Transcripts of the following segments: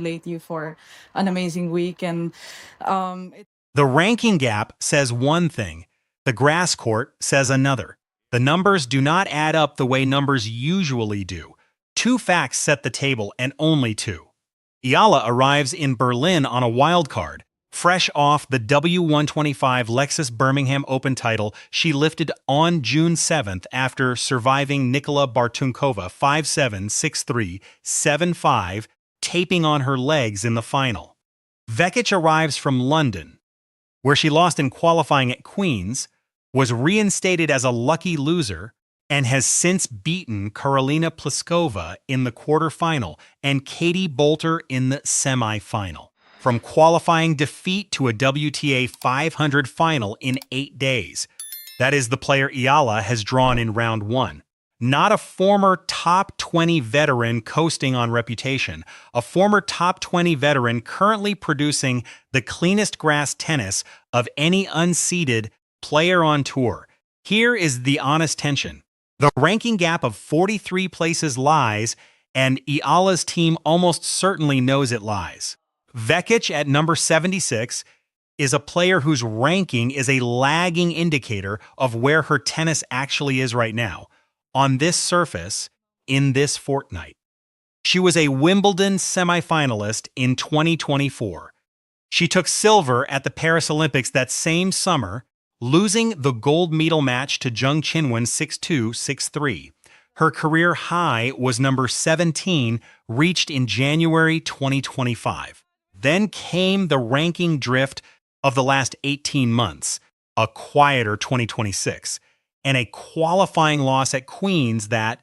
congratulate you for an amazing week. And it The ranking gap says one thing, the grass court says another. The numbers do not add up the way numbers usually do. Two facts set the table, and only two. Eala arrives in Berlin on a wild card. Fresh off the W125 Lexus Birmingham Open title she lifted on June 7th after surviving Nikola Bartunkova 5-7, 6-3, 7-5, taping on her legs in the final. Vekic arrives from London, where she lost in qualifying at Queen's, was reinstated as a lucky loser, and has since beaten Karolina Pliskova in the quarterfinal and Katie Boulter in the semifinal. From qualifying defeat to a WTA 500 final in 8 days. That is the player Eala has drawn in round one. Not a former top 20 veteran coasting on reputation, a former top 20 veteran currently producing the cleanest grass tennis of any unseeded player on tour. Here is the honest tension. The ranking gap of 43 places lies, and Eala's team almost certainly knows it lies. Vekic at number 76 is a player whose ranking is a lagging indicator of where her tennis actually is right now, on this surface, in this fortnight. She was a Wimbledon semifinalist in 2024. She took silver at the Paris Olympics that same summer, losing the gold medal match to Jung Chinwon 6-2, 6-3. Her career high was number 17, reached in January 2025. Then came the ranking drift of the last 18 months, a quieter 2026, and a qualifying loss at Queen's that,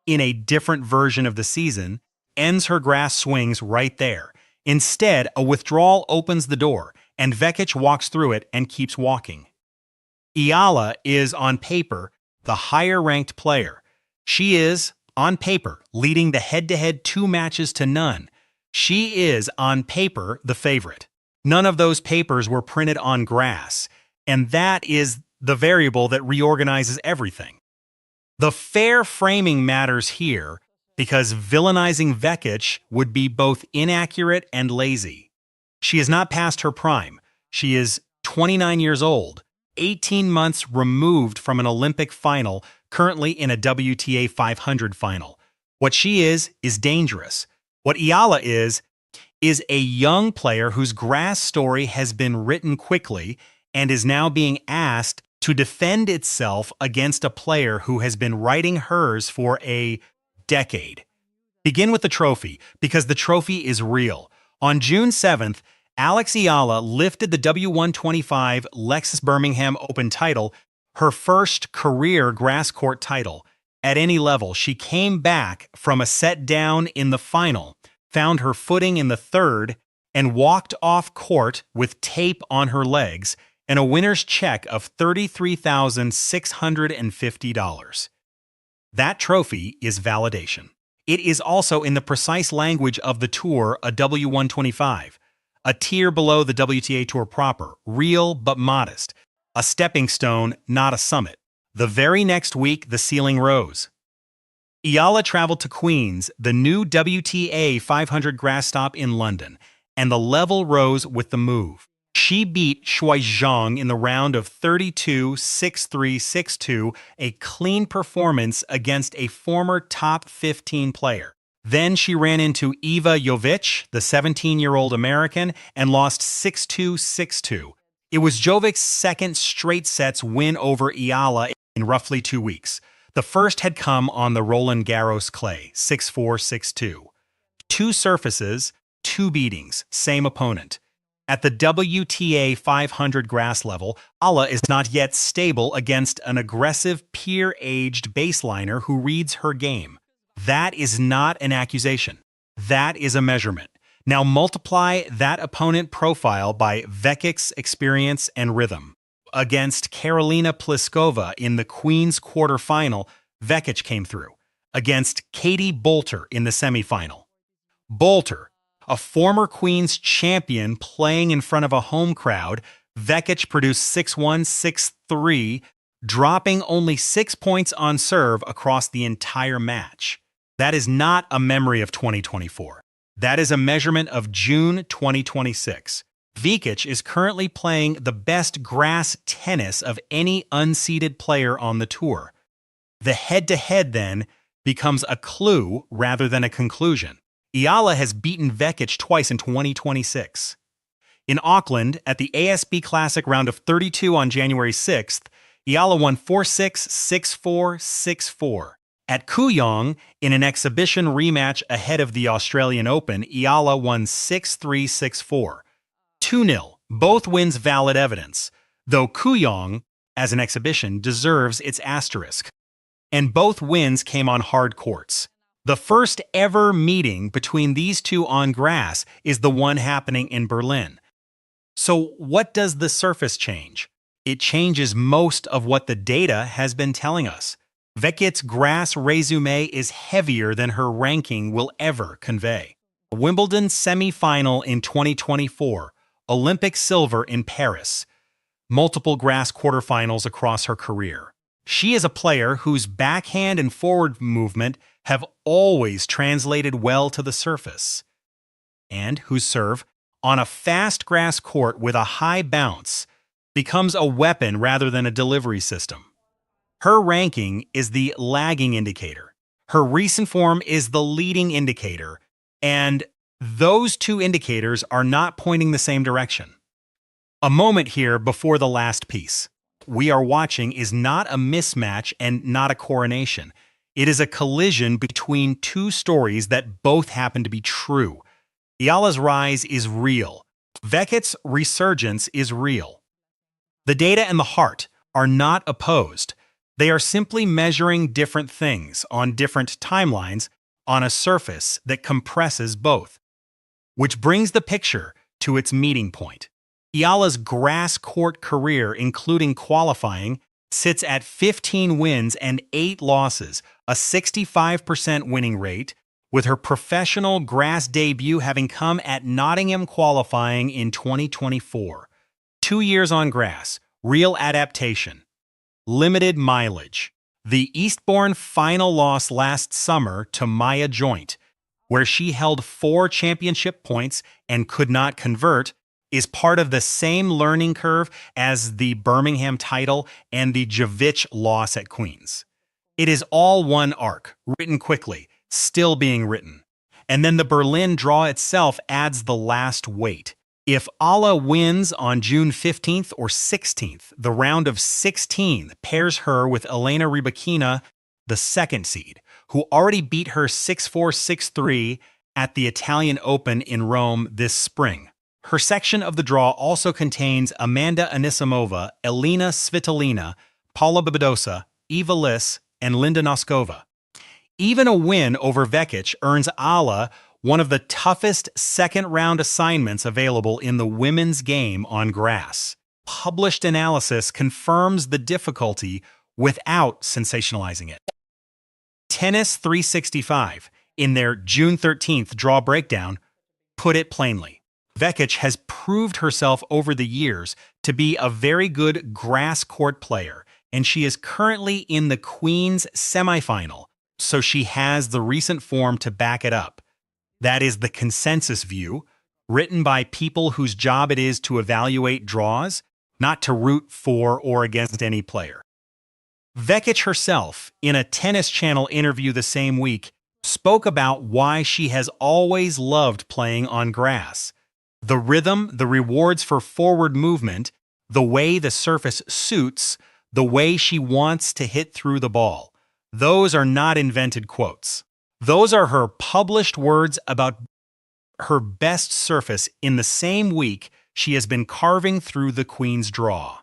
in a different version of the season, ends her grass swings right there. Instead, a withdrawal opens the door, and Vekic walks through it and keeps walking. Eala is, on paper, the higher-ranked player. She is, on paper, leading the head-to-head 2 matches to none. She is, on paper, the favorite. None of those papers were printed on grass, and that is the variable that reorganizes everything. The fair framing matters here because villainizing Vekic would be both inaccurate and lazy. She is not past her prime. She is 29 years old, 18 months removed from an Olympic final, currently in a WTA 500 final. What she is dangerous. What Eala is a young player whose grass story has been written quickly and is now being asked to defend itself against a player who has been writing hers for a decade. Begin with the trophy, because the trophy is real. On June 7th, Alex Eala lifted the W125 Lexus Birmingham Open title, her first career grass court title. At any level, she came back from a set down in the final, found her footing in the third, and walked off court with tape on her legs and a winner's check of $33,650. That trophy is validation. It is also, in the precise language of the tour, a W125, a tier below the WTA Tour proper, real but modest, a stepping stone, not a summit. The very next week, the ceiling rose. Eala traveled to Queen's, the new WTA 500 grass stop in London, and the level rose with the move. She beat Shui Zhang in the round of 32, 6-3, 6-2, a clean performance against a former top 15 player. Then she ran into Eva Jovic, the 17-year-old American, and lost 6-2, 6-2. It was Jovic's second straight sets win over Eala in roughly 2 weeks. The first had come on the Roland Garros clay, 6-4, 6-2. 2 surfaces, 2 beatings, same opponent. At the WTA 500 grass level, Eala is not yet stable against an aggressive, peer-aged baseliner who reads her game. That is not an accusation. That is a measurement. Now multiply that opponent profile by Vekic's experience and rhythm. Against Karolina Pliskova in the Queen's quarterfinal, Vekic came through. Against Katie Boulter in the semifinal. Boulter, a former Queen's champion playing in front of a home crowd, Vekic produced 6-1, 6-3, dropping only 6 points on serve across the entire match. That is not a memory of 2024. That is a measurement of June 2026. Vekic is currently playing the best grass tennis of any unseeded player on the tour. The head-to-head then becomes a clue rather than a conclusion. Eala has beaten Vekic twice in 2026. In Auckland, at the ASB Classic round of 32 on January 6th, Eala won 4-6, 6-4, 6-4. At Kooyong, in an exhibition rematch ahead of the Australian Open, Eala won 6-3, 6-4. 2-0, both wins valid evidence, though Kooyong, as an exhibition, deserves its asterisk. And both wins came on hard courts. The first ever meeting between these two on grass is the one happening in Berlin. So what does the surface change? It changes most of what the data has been telling us. Vekic's grass resume is heavier than her ranking will ever convey. Wimbledon semifinal in 2024, Olympic silver in Paris, multiple grass quarterfinals across her career. She is a player whose backhand and forward movement have always translated well to the surface, and whose serve, on a fast grass court with a high bounce, becomes a weapon rather than a delivery system. Her ranking is the lagging indicator. Her recent form is the leading indicator, and those two indicators are not pointing the same direction. A moment here before the last piece. We are watching is not a mismatch and not a coronation. It is a collision between two stories that both happen to be true. Eala's rise is real. Vekic's resurgence is real. The data and the heart are not opposed. They are simply measuring different things on different timelines on a surface that compresses both. Which brings the picture to its meeting point. Eala's grass court career, including qualifying, sits at 15 wins and 8 losses, a 65% winning rate, with her professional grass debut having come at Nottingham qualifying in 2024. 2 years on grass, real adaptation, limited mileage. The Eastbourne final loss last summer to Maya Joint, where she held 4 championship points and could not convert, is part of the same learning curve as the Birmingham title and the Jovic loss at Queen's. It is all one arc, written quickly, still being written. And then the Berlin draw itself adds the last weight. If Eala wins on June 15th or 16th, the round of 16 pairs her with Elena Rybakina, the second seed, who already beat her 6-4, 6-3 at the Italian Open in Rome this spring. Her section of the draw also contains Amanda Anisimova, Elena Svitolina, Paula Badosa, Eva Liss, and Linda Noskova. Even a win over Vekic earns Eala one of the toughest second-round assignments available in the women's game on grass. Published analysis confirms the difficulty without sensationalizing it. Tennis 365, in their June 13th draw breakdown, put it plainly. Vekic has proved herself over the years to be a very good grass court player, and she is currently in the Queen's semifinal, so she has the recent form to back it up. That is the consensus view, written by people whose job it is to evaluate draws, not to root for or against any player. Vekic herself, in a Tennis Channel interview the same week, spoke about why she has always loved playing on grass. The rhythm, the rewards for forward movement, the way the surface suits, the way she wants to hit through the ball. Those are not invented quotes. Those are her published words about her best surface in the same week she has been carving through the Queen's draw.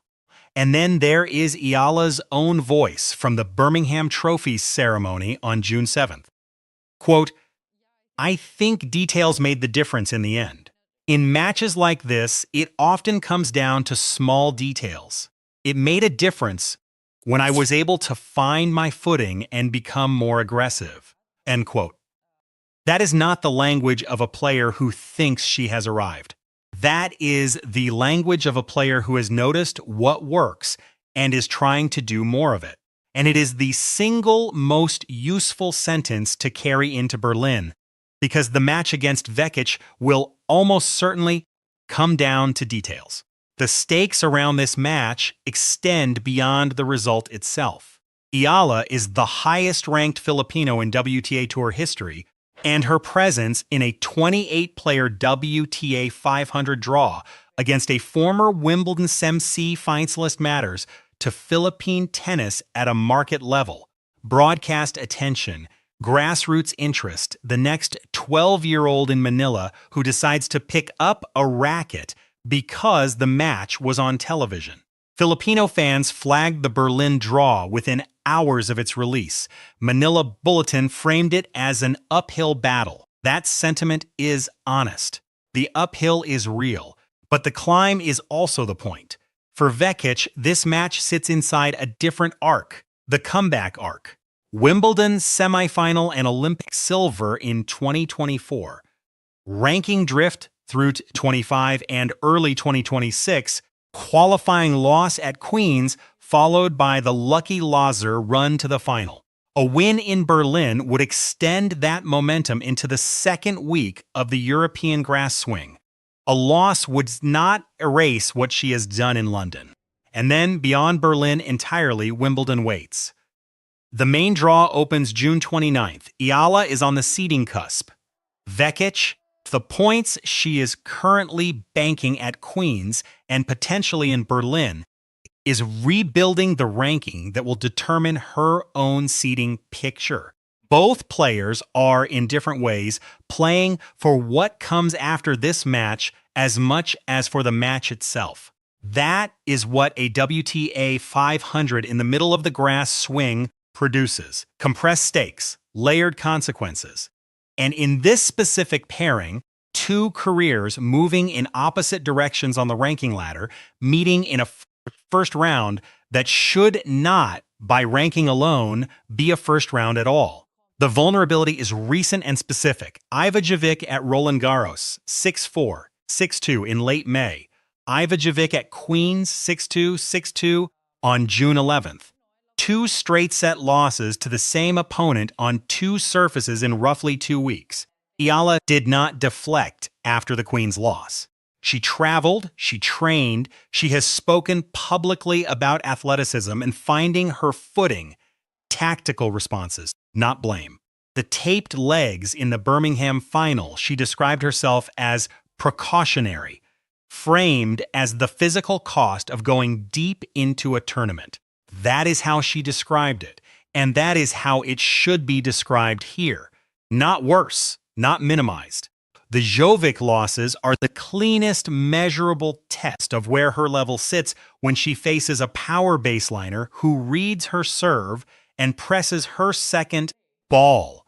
And then there is Eala's own voice from the Birmingham Trophies ceremony on June 7th. Quote, "I think details made the difference in the end. In matches like this, it often comes down to small details. It made a difference when I was able to find my footing and become more aggressive." End quote. That is not the language of a player who thinks she has arrived. That is the language of a player who has noticed what works and is trying to do more of it. And it is the single most useful sentence to carry into Berlin. because the match against Vekic will almost certainly come down to details. The stakes around this match extend beyond the result itself. Eala is the highest-ranked Filipino in WTA Tour history, and her presence in a 28-player WTA 500 draw against a former Wimbledon semi-finalist matters to Philippine tennis at a market level. Broadcast attention, grassroots interest, the next 12-year-old in Manila who decides to pick up a racket because the match was on television. Filipino fans flagged the Berlin draw within hours of its release. Manila Bulletin framed it as an uphill battle. That sentiment is honest. The uphill is real, but the climb is also the point. For Vekic, this match sits inside a different arc, the comeback arc. Wimbledon semifinal and Olympic silver in 2024. Ranking drift through 25 and early 2026, qualifying loss at Queen's followed by the lucky loser run to the final. A win in Berlin would extend that momentum into the second week of the European grass swing. A loss would not erase what she has done in London. And then, beyond Berlin entirely, Wimbledon waits. The main draw opens June 29th. Eala is on the seeding cusp. Vekic, the points she is currently banking at Queen's and potentially in Berlin, is rebuilding the ranking that will determine her own seeding picture. Both players are, in different ways, playing for what comes after this match as much as for the match itself. That is what a WTA 500 in the middle of the grass swing produces. Compressed stakes, layered consequences. And in this specific pairing, two careers moving in opposite directions on the ranking ladder, meeting in a first round that should not, by ranking alone, be a first round at all. The vulnerability is recent and specific. Ivanovic at Roland Garros, 6-4, 6-2 in late May. Ivanovic at Queen's, 6-2, 6-2 on June 11th. Two straight-set losses to the same opponent on two surfaces in roughly 2 weeks. Eala did not deflect after the Queen's loss. She traveled, she trained, she has spoken publicly about athleticism and finding her footing, tactical responses, not blame. The taped legs in the Birmingham final, she described herself as precautionary, framed as the physical cost of going deep into a tournament. That is how she described it, and that is how it should be described here. Not worse, not minimized. The Jovic losses are the cleanest measurable test of where her level sits when she faces a power baseliner who reads her serve and presses her second ball.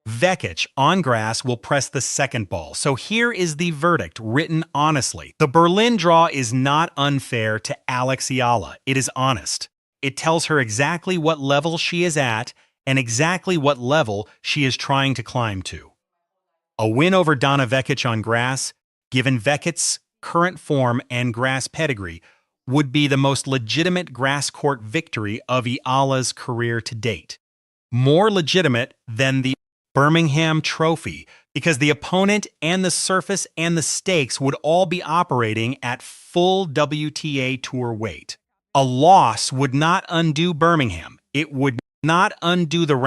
Vekic on grass will press the second ball. So here is the verdict, written honestly. The Berlin draw is not unfair to Alex Eala. It is honest. It tells her exactly what level she is at and exactly what level she is trying to climb to. A win over Donna Vekic on grass, given Vekic's current form and grass pedigree, would be the most legitimate grass court victory of Eala's career to date. More legitimate than the Birmingham trophy, because the opponent and the surface and the stakes would all be operating at full WTA Tour weight. A loss would not undo Birmingham. It would not undo the ranking